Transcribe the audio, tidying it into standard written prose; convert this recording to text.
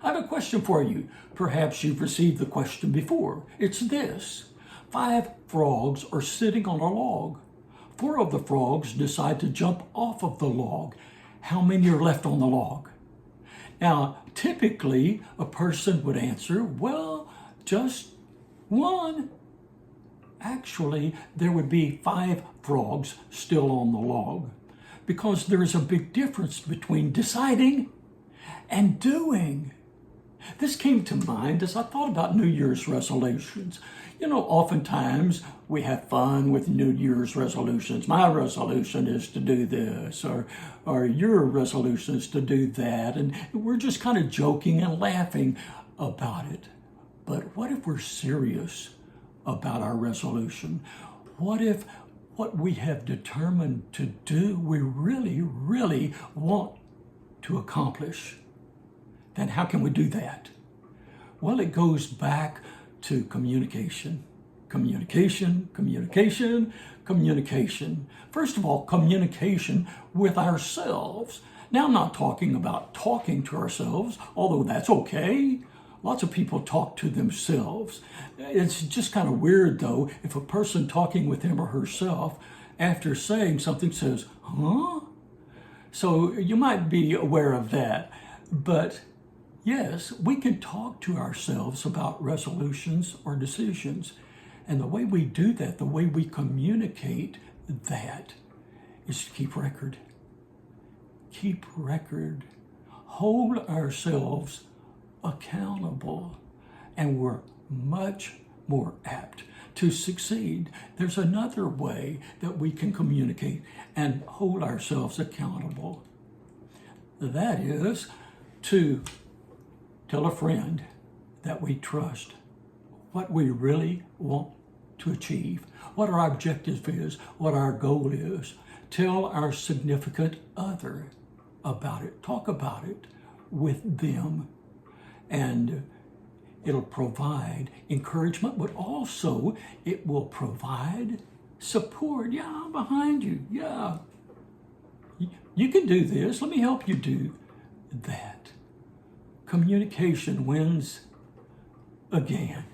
I have a question for you. Perhaps you've received the question before. It's this. 5 frogs are sitting on a log. 4 of the frogs decide to jump off of the log. How many are left on the log? Now, typically, a person would answer, well, just 1. Actually, there would be 5 frogs still on the log, because there is a big difference between deciding and doing. This came to mind as I thought about New Year's resolutions. You know, oftentimes we have fun with New Year's resolutions. My resolution is to do this, or your resolution is to do that. And we're just kind of joking and laughing about it. But what if we're serious about our resolution? What if what we have determined to do, we really, really want to accomplish? Then how can we do that? Well, it goes back to communication. Communication, communication, communication. First of all, communication with ourselves. Now, I'm not talking about talking to ourselves, although that's okay. Lots of people talk to themselves. It's just kind of weird, though, if a person talking with him or herself, after saying something, says, huh? So you might be aware of that. But yes, we can talk to ourselves about resolutions or decisions. And the way we do that, the way we communicate that, is to keep record. Keep record. Hold ourselves accountable. And we're much more apt to succeed. There's another way that we can communicate and hold ourselves accountable. That is to tell a friend that we trust what we really want to achieve, what our objective is, what our goal is. Tell our significant other about it. Talk about it with them. And it'll provide encouragement, but also it will provide support. Yeah, I'm behind you. Yeah, you can do this. Let me help you do that. Communication wins again.